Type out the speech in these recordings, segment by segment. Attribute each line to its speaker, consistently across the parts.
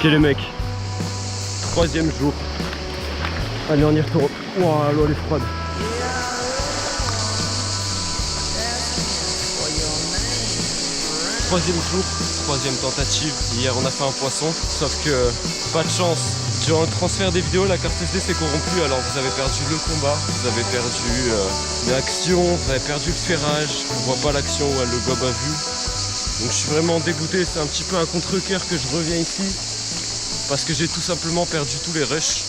Speaker 1: Ok les mecs, 3e jour. Allez on y retourne. Ouah l'eau elle est froide. Troisième jour, 3e tentative. Hier on a fait un poisson, sauf que pas de chance. Durant le transfert des vidéos, la carte SD s'est corrompue, alors vous avez perdu le combat, vous avez perdu l'action, vous avez perdu le ferrage, on voit pas l'action, ouais, le gob a vu. Donc je suis vraiment dégoûté, c'est un petit peu un contre-cœur que je reviens ici, parce que j'ai tout simplement perdu tous les rushs.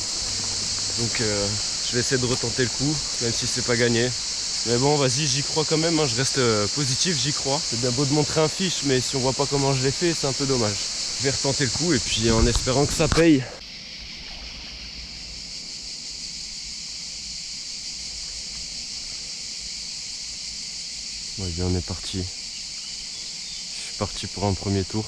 Speaker 1: Donc je vais essayer de retenter le coup, même si c'est pas gagné. Mais bon, vas-y, j'y crois quand même, hein. Je reste positif, j'y crois. C'est bien beau de montrer un fiche, mais si on voit pas comment je l'ai fait, c'est un peu dommage. Je vais retenter le coup et puis en espérant que ça paye. Ouais, bien, on est parti. Je suis parti pour un premier tour.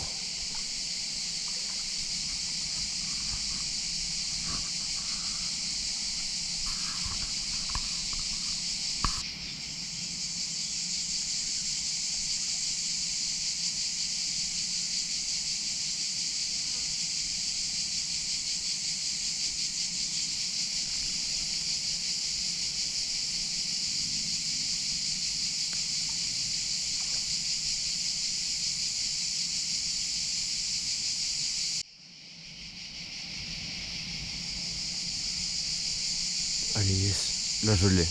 Speaker 1: Allez, yes. Là, je l'ai.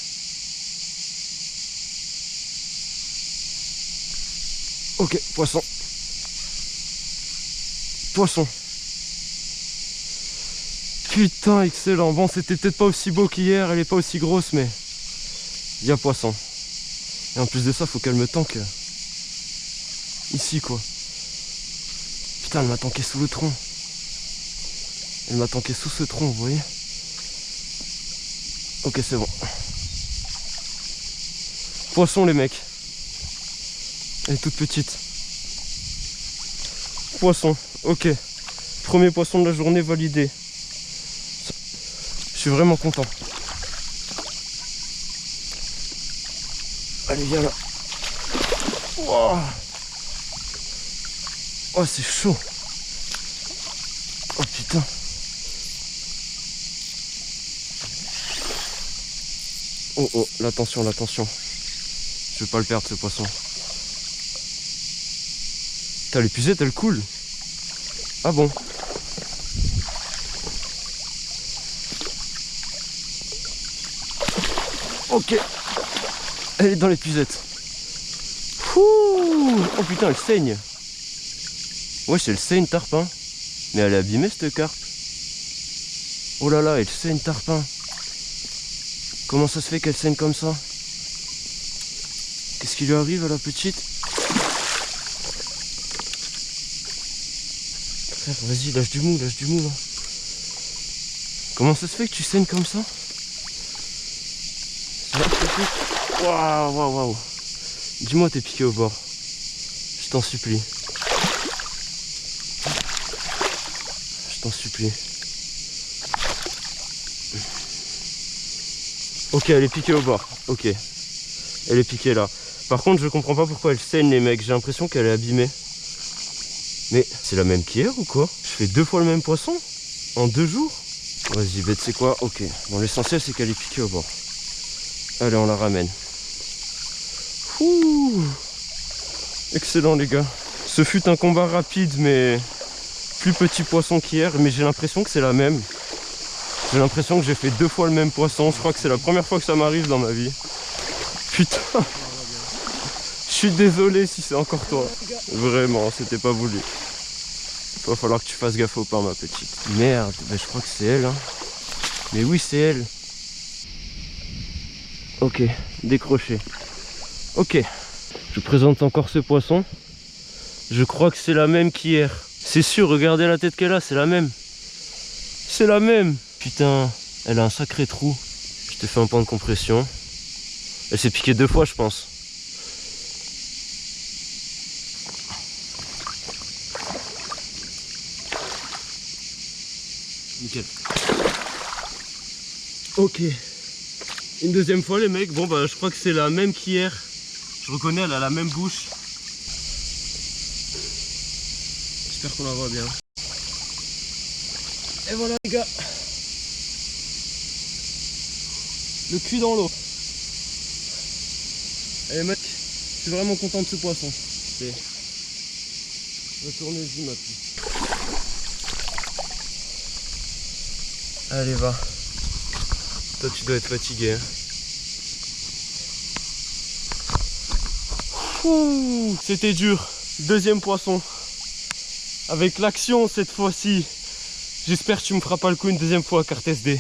Speaker 1: Ok, poisson. Poisson. Putain, excellent. Bon, c'était peut-être pas aussi beau qu'hier, elle est pas aussi grosse, mais il y a poisson. Et en plus de ça, faut qu'elle me tanque ici, quoi. Putain, elle m'a tanké sous le tronc. Elle m'a tanké sous ce tronc, vous voyez. Ok, c'est bon. Poisson, les mecs. Elle est toute petite. Poisson, ok. Premier poisson de la journée validé. Je suis vraiment content. Allez, viens là. Wow. Oh, c'est chaud. Oh putain. Oh oh, l'attention, l'attention. Je vais pas le perdre ce poisson. Putain, l'épuisette elle coule. Ah bon? Ok. Elle est dans l'épuisette. Oh putain, elle saigne. Wesh, elle saigne tarpin. Mais elle est abîmée cette carpe. Oh là là, elle saigne tarpin. Comment ça se fait qu'elle saigne comme ça? Qu'est-ce qui lui arrive à la petite? Frère, vas-y, lâche du mou là. Comment ça se fait que tu saignes comme ça? Waouh, waouh, waouh. Dis-moi t'es piqué au bord. Je t'en supplie. Je t'en supplie. Ok, elle est piquée au bord. Ok. Elle est piquée là. Par contre, je comprends pas pourquoi elle saigne, les mecs. J'ai l'impression qu'elle est abîmée. Mais c'est la même qu'hier ou quoi? Je fais 2 fois le même poisson en 2 jours. Vas-y, bête, c'est quoi? Ok. Bon, l'essentiel, c'est qu'elle est piquée au bord. Allez, on la ramène. Ouh. Excellent, les gars. Ce fut un combat rapide, mais plus petit poisson qu'hier. Mais j'ai l'impression que c'est la même. J'ai l'impression que j'ai fait 2 fois le même poisson. Je crois que c'est la première fois que ça m'arrive dans ma vie. Putain. Je suis désolé si c'est encore toi. Vraiment, c'était pas voulu. Il va falloir que tu fasses gaffe au pain, ma petite. Merde, ben, je crois que c'est elle. Hein. Mais oui, c'est elle. Ok, décroché. Ok. Je présente encore ce poisson. Je crois que c'est la même qu'hier. C'est sûr, regardez la tête qu'elle a, c'est la même. C'est la même. Putain, elle a un sacré trou. Je te fais un point de compression. Elle s'est piquée 2 fois, je pense. Nickel. Ok. Une deuxième fois, les mecs. Bon, bah, je crois que c'est la même qu'hier. Je reconnais, elle a la même bouche. J'espère qu'on la voit bien. Et voilà les gars. Le cul dans l'eau. Eh mec, je suis vraiment content de ce poisson. Retournez-y ma fille. Allez va. Toi tu dois être fatigué hein. C'était dur. Deuxième poisson. Avec l'action cette fois-ci. J'espère que tu me feras pas le coup une deuxième fois, carte SD.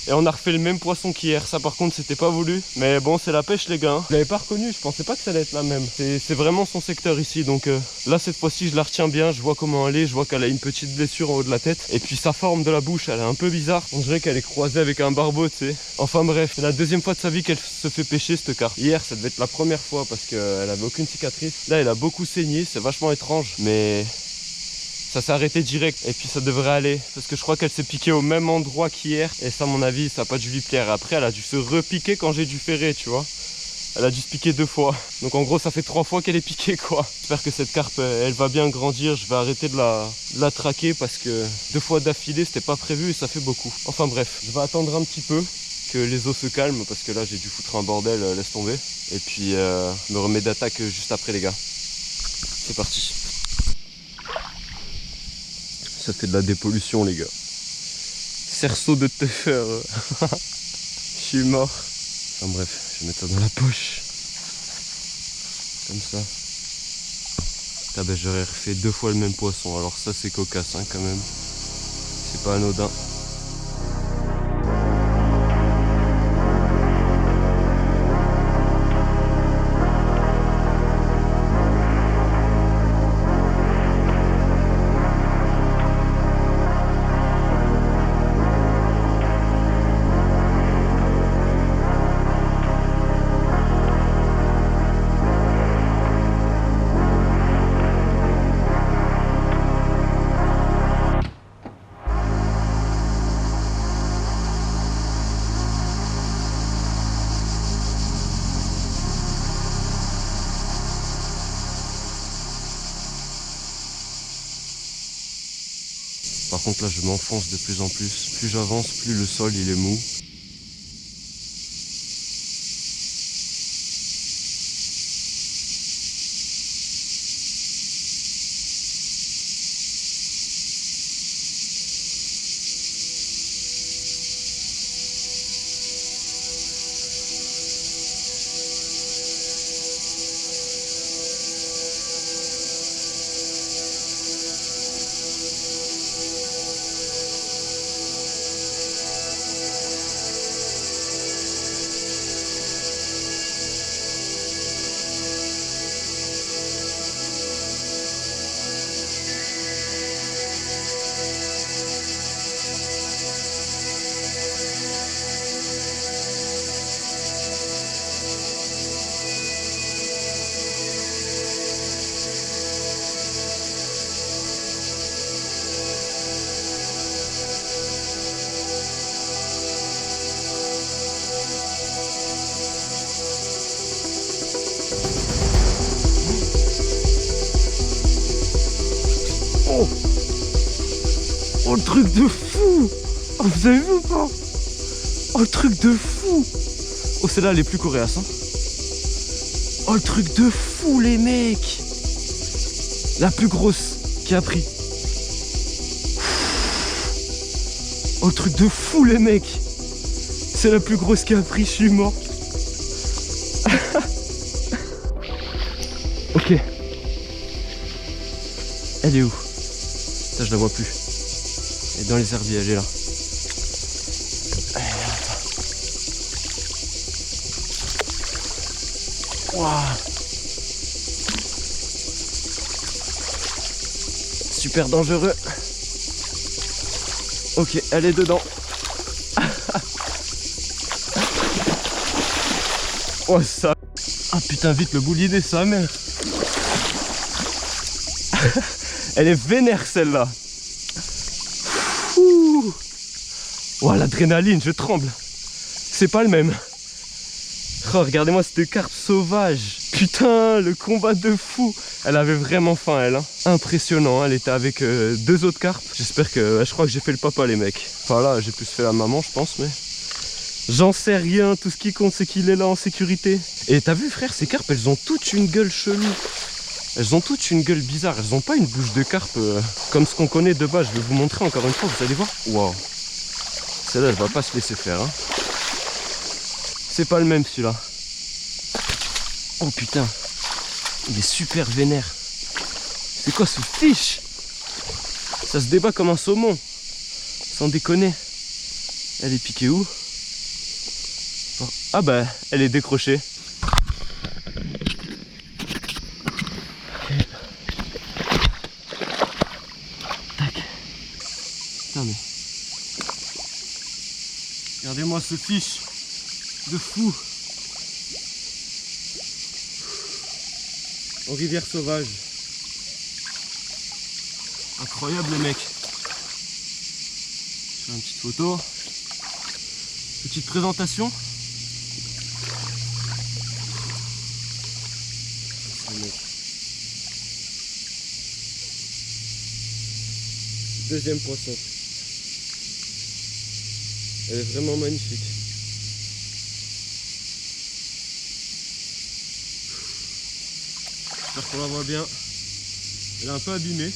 Speaker 1: Et on a refait le même poisson qu'hier. Ça par contre c'était pas voulu. Mais bon c'est la pêche les gars hein. Je l'avais pas reconnu, je pensais pas que ça allait être la même. C'est vraiment son secteur ici. Donc là cette fois-ci je la retiens bien. Je vois comment elle est. Je vois qu'elle a une petite blessure en haut de la tête. Et puis sa forme de la bouche elle est un peu bizarre. On dirait qu'elle est croisée avec un barbeau tu sais. Enfin bref, c'est la deuxième fois de sa vie qu'elle se fait pêcher cette carte. Hier ça devait être la première fois parce qu'elle avait aucune cicatrice. Là elle a beaucoup saigné. C'est vachement étrange. Mais... ça s'est arrêté direct et puis ça devrait aller parce que je crois qu'elle s'est piquée au même endroit qu'hier et ça à mon avis ça n'a pas dû lui plaire. Après elle a dû se repiquer quand j'ai dû ferrer tu vois. Elle a dû se piquer 2 fois. Donc en gros ça fait 3 fois qu'elle est piquée quoi. J'espère que cette carpe elle va bien grandir. Je vais arrêter de la traquer parce que 2 fois d'affilée c'était pas prévu et ça fait beaucoup. Enfin bref, je vais attendre un petit peu que les eaux se calment parce que là j'ai dû foutre un bordel, laisse tomber. Et puis me remets d'attaque juste après les gars. C'est parti. Ça fait de la dépollution les gars. Cerceau de teufeur. Je suis mort. Enfin bref, je vais mettre ça dans la poche. Comme ça. Ah ben j'aurais refait 2 fois le même poisson. Alors ça c'est cocasse hein, quand même. C'est pas anodin. Par contre là je m'enfonce de plus en plus. Plus j'avance, plus le sol il est mou. Oh le truc de fou! Oh vous avez vu ou pas? Oh le truc de fou! Oh celle-là elle est plus coriace hein. Oh le truc de fou les mecs! La plus grosse qui a pris. Oh le truc de fou les mecs! C'est la plus grosse qui a pris, je suis mort. Ok. Elle est où? Ça je la vois plus. Elle est dans les herbiers, elle est là. Elle est là. Waouh. Super dangereux. Ok, elle est dedans. Oh ça. Ah putain vite le boulier ça mère. Elle est vénère celle-là. Oh l'adrénaline, je tremble. C'est pas le même. Oh, regardez-moi cette carpe sauvage. Putain, le combat de fou. Elle avait vraiment faim, elle. Hein. Impressionnant, elle était avec 2 autres carpes. J'espère que... je crois que j'ai fait le papa, les mecs. Enfin là, j'ai plus fait la maman, je pense, mais... J'en sais rien, tout ce qui compte, c'est qu'il est là en sécurité. Et t'as vu, frère, ces carpes, elles ont toutes une gueule chelou. Elles ont toutes une gueule bizarre. Elles ont pas une bouche de carpe comme ce qu'on connaît de base. Je vais vous montrer encore une fois, vous allez voir. Waouh. Celle-là, elle va pas se laisser faire. Hein. C'est pas le même, celui-là. Oh putain, il est super vénère. C'est quoi ce fiche? Ça se débat comme un saumon. Sans déconner. Elle est piquée où? Ah bah, elle est décrochée. Okay. Tac. Putain mais... Regardez-moi ce fiche de fou. En rivière sauvage. Incroyable les mecs. Je fais une petite photo. Petite présentation. Deuxième poisson. Elle est vraiment magnifique. J'espère qu'on la voit bien. Elle est un peu abîmée.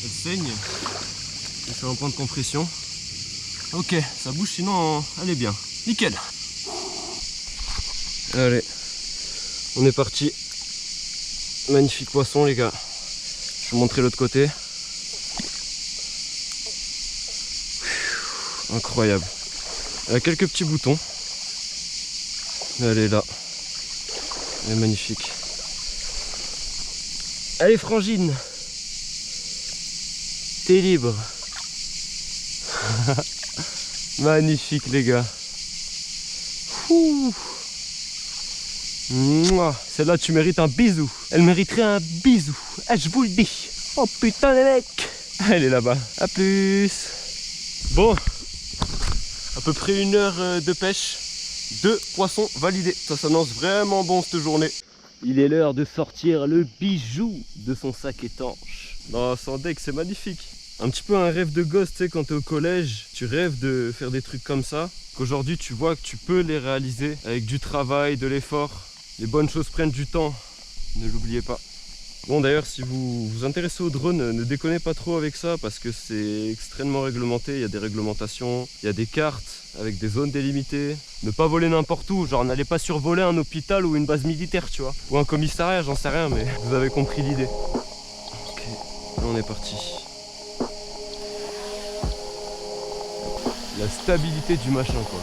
Speaker 1: Elle saigne. Je fais un point de compression. Ok, ça bouge, sinon elle est bien. Nickel. Allez, on est parti. Magnifique poisson les gars. Je vais vous montrer l'autre côté. Incroyable. Elle a quelques petits boutons. Mais elle est là. Elle est magnifique. Allez frangine. T'es libre. Magnifique les gars. Celle-là tu mérites un bisou. Elle mériterait un bisou. Je vous le dis. Oh putain les mecs. Elle est là-bas. A plus. Bon. À peu près 1 heure de pêche. 2 poissons validés. Ça s'annonce vraiment bon cette journée. Il est l'heure de sortir le bijou de son sac étanche. Non, sans deck, c'est magnifique. Un petit peu un rêve de gosse, tu sais, quand tu es au collège, tu rêves de faire des trucs comme ça. Qu'aujourd'hui, tu vois que tu peux les réaliser avec du travail, de l'effort. Les bonnes choses prennent du temps, ne l'oubliez pas. Bon, d'ailleurs, si vous vous intéressez au drone, ne déconnez pas trop avec ça parce que c'est extrêmement réglementé. Il y a des réglementations, il y a des cartes avec des zones délimitées. Ne pas voler n'importe où, genre n'allez pas survoler un hôpital ou une base militaire, tu vois. Ou un commissariat, j'en sais rien, mais vous avez compris l'idée. Ok, là on est parti. La stabilité du machin, quoi.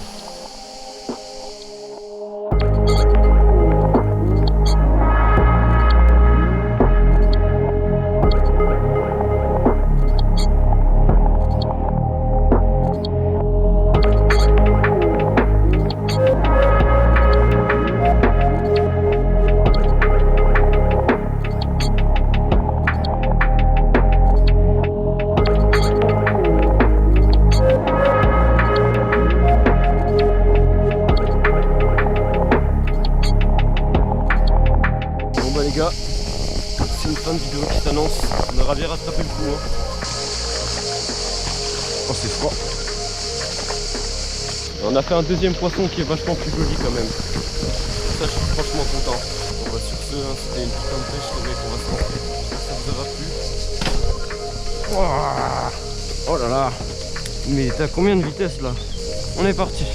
Speaker 1: C'est une fin de vidéo qui s'annonce. On aura bien rattrapé le coup. Hein. Oh, c'est froid. On a fait un deuxième poisson qui est vachement plus joli quand même. Ça, je suis franchement content. On va sur ce, hein, c'était une putain de pêche, les mecs, on va se rentrer. Ça vous aura plu. Oh là là. Mais t'as combien de vitesse là? On est parti.